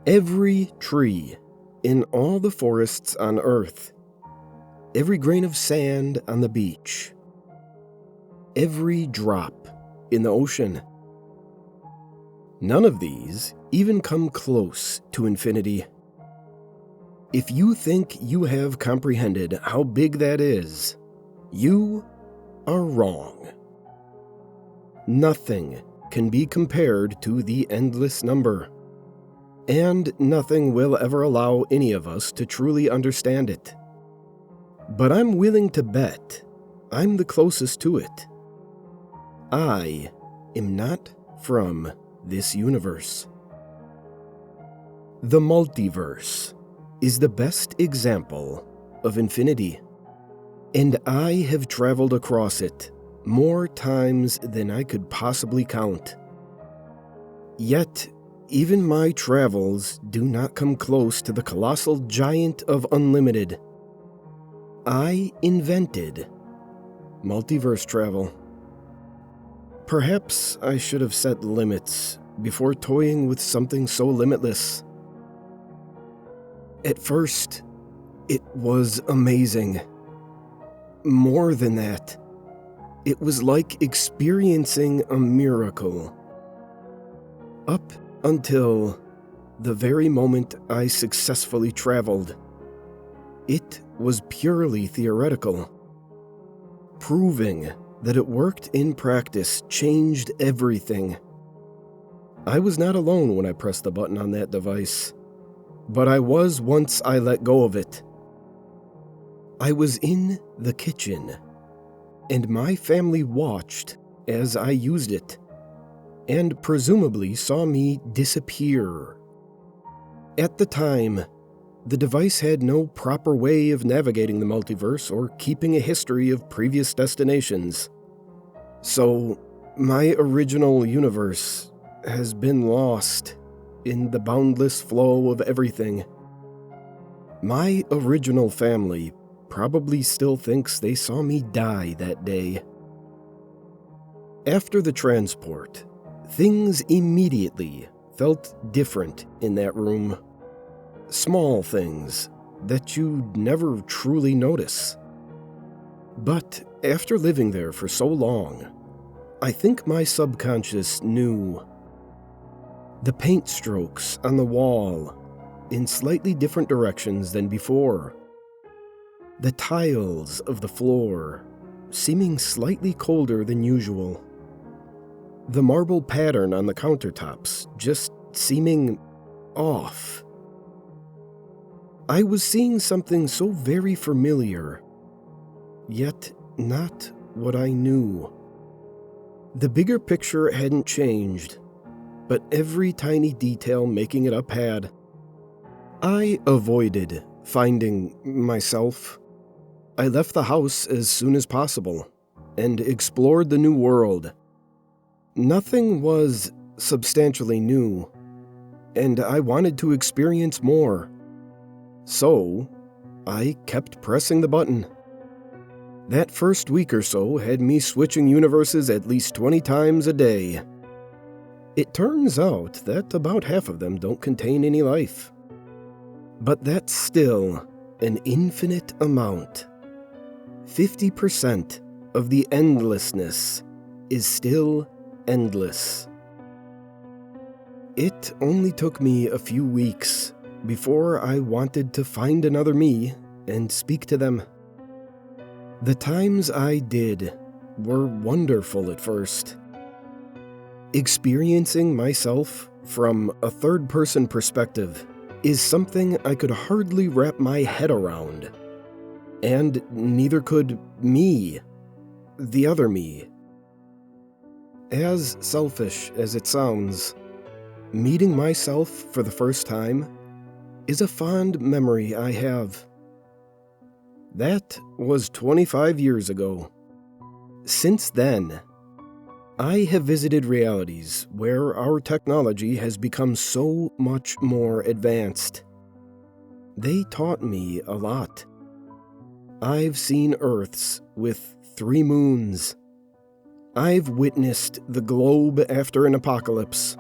Every tree in all the forests on Earth, every grain of sand on the beach, every drop in the ocean. None of these even come close to infinity. If you think you have comprehended how big that is, you are wrong. Nothing can be compared to the endless number, and nothing will ever allow any of us to truly understand it. But I'm willing to bet I'm the closest to it. I am not from this universe. The multiverse is the best example of infinity, and I have traveled across it more times than I could possibly count. Yet, even my travels do not come close to the colossal giant of unlimited. I invented multiverse travel. Perhaps I should have set limits before toying with something so limitless. At first, it was amazing. More than that, it was like experiencing a miracle. Up until the very moment I successfully traveled, it was purely theoretical. Proving that it worked in practice changed everything. I was not alone when I pressed the button on that device, but I was once I let go of it. I was in the kitchen, and my family watched as I used it, and presumably saw me disappear. At the time, the device had no proper way of navigating the multiverse or keeping a history of previous destinations. So, my original universe has been lost in the boundless flow of everything. My original family probably still thinks they saw me die that day. After the transport, things immediately felt different in that room. Small things that you'd never truly notice. But after living there for so long, I think my subconscious knew. The paint strokes on the wall in slightly different directions than before. The tiles of the floor seeming slightly colder than usual. The marble pattern on the countertops just seeming off. I was seeing something so very familiar, yet not what I knew. The bigger picture hadn't changed, but every tiny detail making it up had. I avoided finding myself. I left the house as soon as possible and explored the new world. Nothing was substantially new, and I wanted to experience more. So, I kept pressing the button. That first week or so had me switching universes at least 20 times a day. It turns out that about half of them don't contain any life. But that's still an infinite amount. 50% of the endlessness is still endless. It only took me a few weeks before I wanted to find another me and speak to them. The times I did were wonderful at first. Experiencing myself from a third-person perspective is something I could hardly wrap my head around. And neither could me, the other me. As selfish as it sounds, meeting myself for the first time is a fond memory I have. That was 25 years ago. Since then, I have visited realities where our technology has become so much more advanced. They taught me a lot. I've seen Earths with 3 moons. I've witnessed the globe after an apocalypse.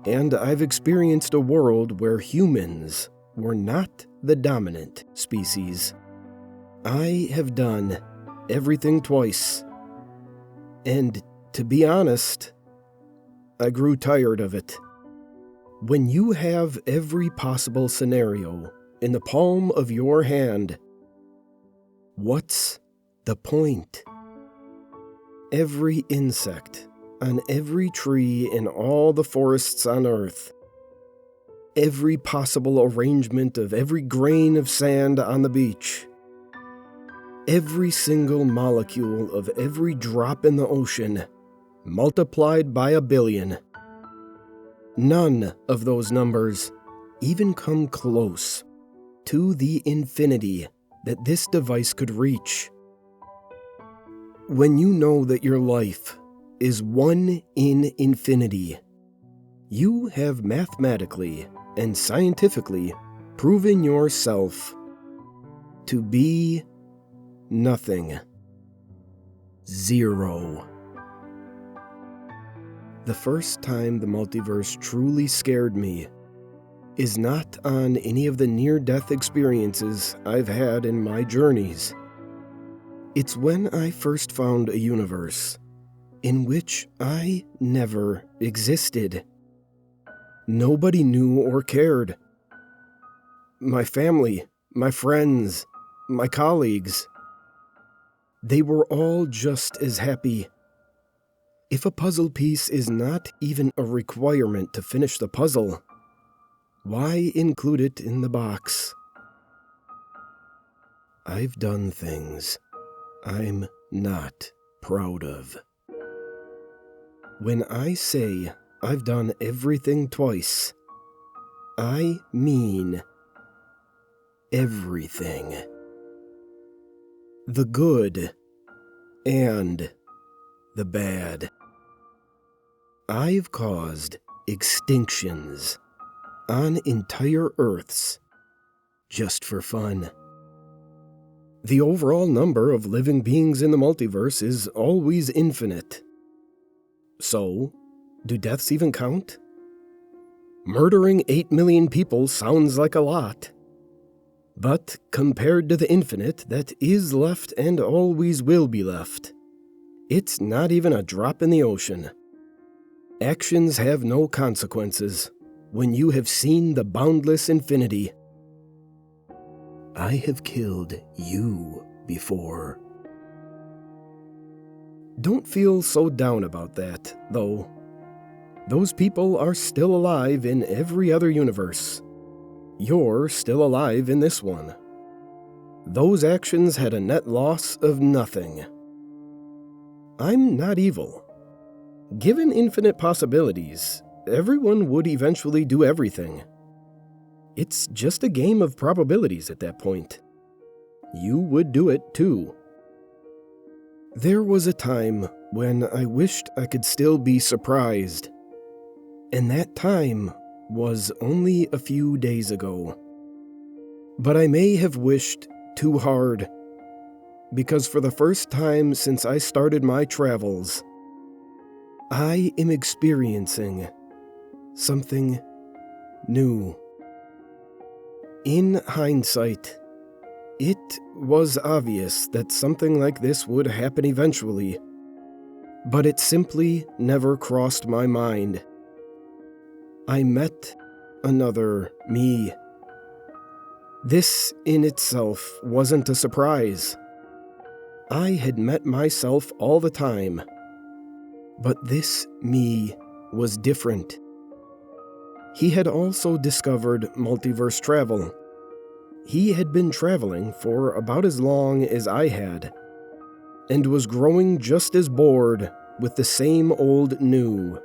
and I've experienced a world where humans were not the dominant species. I have done everything twice, and to be honest, I grew tired of it. When you have every possible scenario in the palm of your hand, what's the point? Every insect on every tree in all the forests on Earth, every possible arrangement of every grain of sand on the beach, every single molecule of every drop in the ocean, multiplied by 1 billion. None of those numbers even come close to the infinity that this device could reach. When you know that your life is 1 in infinity, you have mathematically and scientifically proven yourself to be nothing. Zero. The first time the multiverse truly scared me is not on any of the near-death experiences I've had in my journeys. It's when I first found a universe in which I never existed. Nobody knew or cared. My family, my friends, my colleagues, they were all just as happy. If a puzzle piece is not even a requirement to finish the puzzle, why include it in the box? I've done things I'm not proud of. When I say I've done everything twice, I mean everything. The good and the bad. I've caused extinctions on entire Earths just for fun. The overall number of living beings in the multiverse is always infinite. So, do deaths even count? Murdering 8 million people sounds like a lot. But compared to the infinite that is left and always will be left, it's not even a drop in the ocean. Actions have no consequences when you have seen the boundless infinity. I have killed you before. Don't feel so down about that, though. Those people are still alive in every other universe. You're still alive in this one. Those actions had a net loss of nothing. I'm not evil. Given infinite possibilities, everyone would eventually do everything. It's just a game of probabilities at that point. You would do it too. There was a time when I wished I could still be surprised. And that time was only a few days ago. But I may have wished too hard, because for the first time since I started my travels, I am experiencing something new. In hindsight, it was obvious that something like this would happen eventually, but it simply never crossed my mind. I met another me. This in itself wasn't a surprise. I had met myself all the time, but this me was different. He had also discovered multiverse travel. He had been traveling for about as long as I had, and was growing just as bored with the same old new.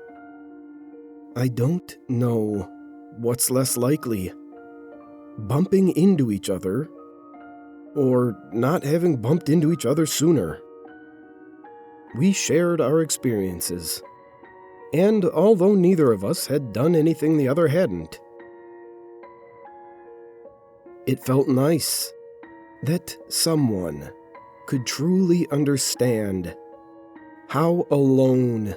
I don't know what's less likely, bumping into each other, or not having bumped into each other sooner. We shared our experiences, and although neither of us had done anything the other hadn't, it felt nice that someone could truly understand how alone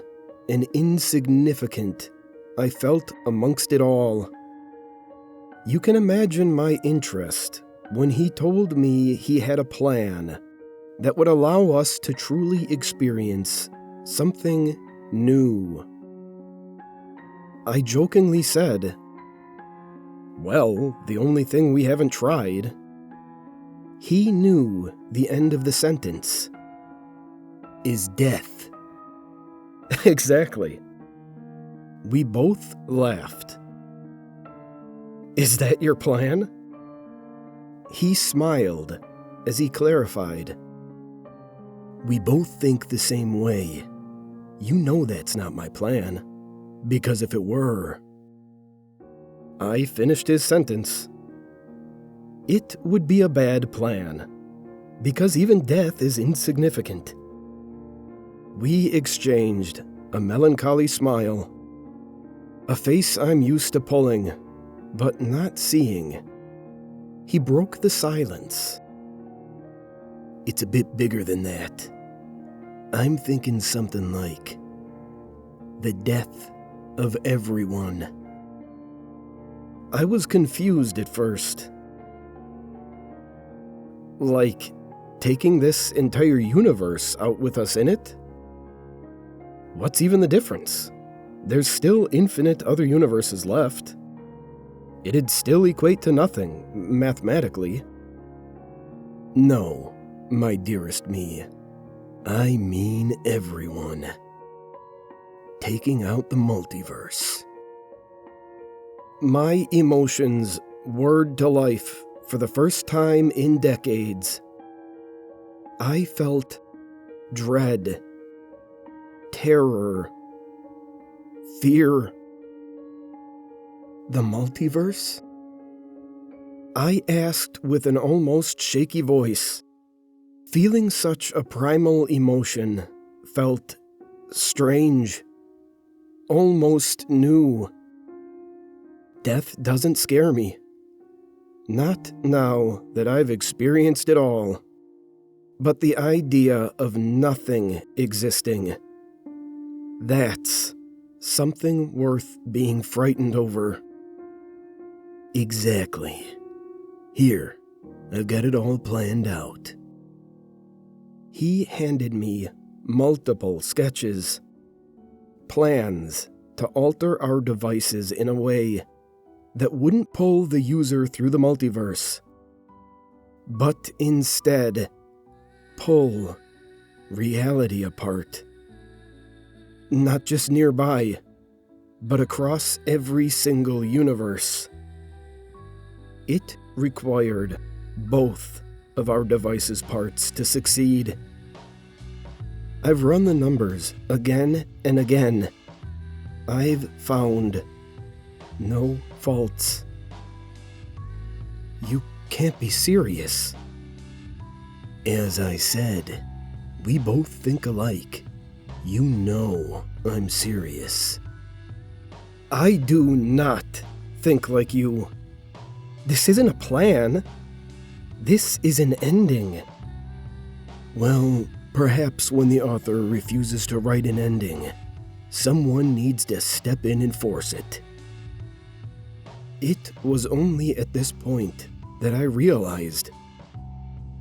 and insignificant I felt amongst it all. You can imagine my interest when he told me he had a plan that would allow us to truly experience something new. I jokingly said, "Well, the only thing we haven't tried." He knew the end of the sentence. "Is death." Exactly. We both laughed. "Is that your plan?" He smiled as he clarified. "We both think the same way. You know that's not my plan, because if it were..." I finished his sentence. It would be a bad plan, because even death is insignificant. We exchanged a melancholy smile, a face I'm used to pulling, but not seeing. He broke the silence. "It's a bit bigger than that. I'm thinking something like the death of everyone." I was confused at first. Like, taking this entire universe out with us in it? What's even the difference? There's still infinite other universes left. It'd still equate to nothing, mathematically. No, my dearest me. I mean everyone. Taking out the multiverse. My emotions whirred to life for the first time in decades. I felt dread, terror, fear. The multiverse? I asked with an almost shaky voice. Feeling such a primal emotion felt strange, almost new. Death doesn't scare me. Not now that I've experienced it all. But the idea of nothing existing, that's something worth being frightened over. Exactly. Here, I've got it all planned out. He handed me multiple sketches, plans to alter our devices in a way that wouldn't pull the user through the multiverse, but instead pull reality apart. Not just nearby, but across every single universe. It required both of our device's parts to succeed. I've run the numbers again and again. I've found no faults. You can't be serious. As I said, we both think alike. You know I'm serious. I do not think like you. This isn't a plan. This is an ending. Well, perhaps when the author refuses to write an ending, someone needs to step in and force it. It was only at this point that I realized,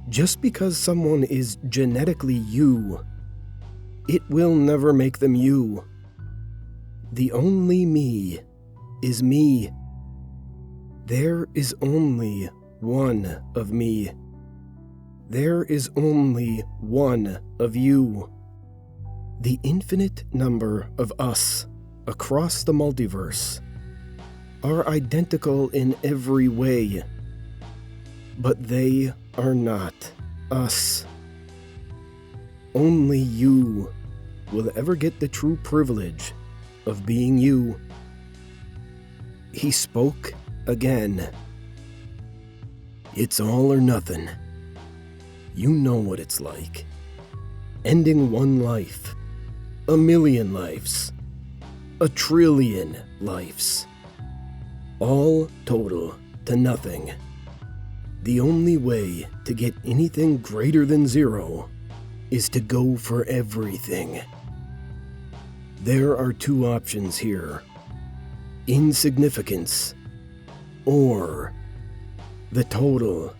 just because someone is genetically you, it will never make them you. The only me is me. There is only one of me. There is only one of you. The infinite number of us across the multiverse are identical in every way, but they are not us. Only you will ever get the true privilege of being you. He spoke again. It's all or nothing. You know what it's like. Ending one life, 1,000,000 lives, 1,000,000,000,000 lives. All total to nothing. The only way to get anything greater than zero is to go for everything. There are two options here. insignificance, or the total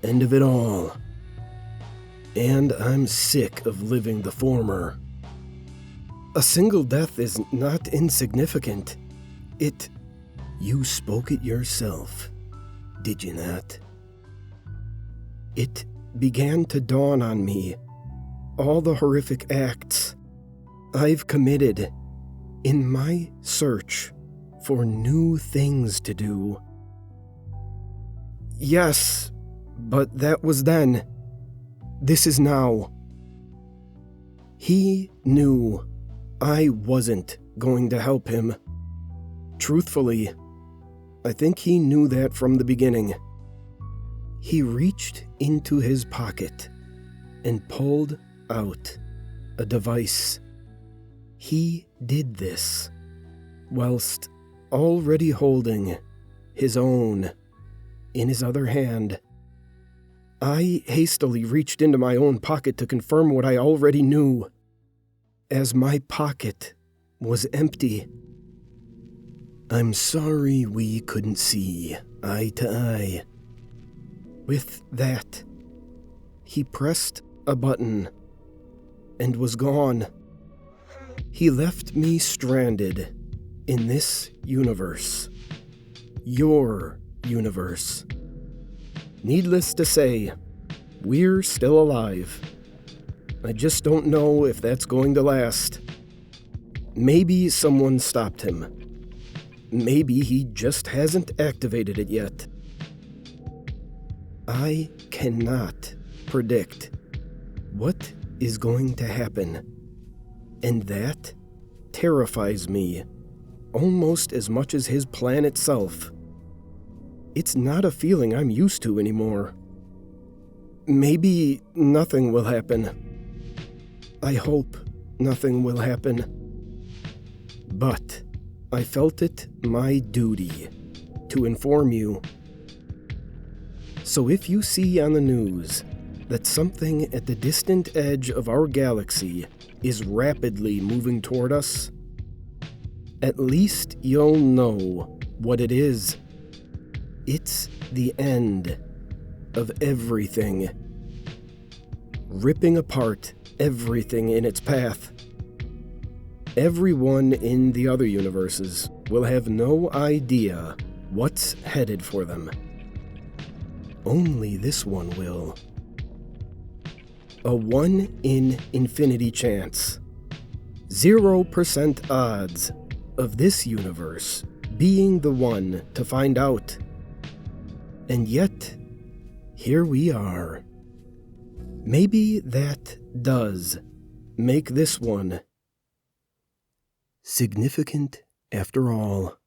end of it all. And I'm sick of living the former. A single death is not insignificant. You spoke it yourself, did you not? It began to dawn on me, all the horrific acts I've committed in my search for new things to do. Yes, but that was then. This is now. He knew I wasn't going to help him. Truthfully, I think he knew that from the beginning. He reached into his pocket and pulled out a device. He did this whilst already holding his own in his other hand. I hastily reached into my own pocket to confirm what I already knew, as my pocket was empty. I'm sorry we couldn't see eye to eye. With that, he pressed a button and was gone. He left me stranded in this universe. Your universe. Needless to say, we're still alive. I just don't know if that's going to last. Maybe someone stopped him. Maybe he just hasn't activated it yet. I cannot predict what is going to happen, and that terrifies me almost as much as his plan itself. It's not a feeling I'm used to anymore. Maybe nothing will happen. I hope nothing will happen. But I felt it my duty to inform you. So if you see on the news that something at the distant edge of our galaxy is rapidly moving toward us, at least you'll know what it is. It's the end of everything, ripping apart everything in its path. Everyone in the other universes will have no idea what's headed for them. Only this one will. A 1 in infinity chance. 0% odds of this universe being the one to find out. And yet, here we are. Maybe that does make this one significant after all.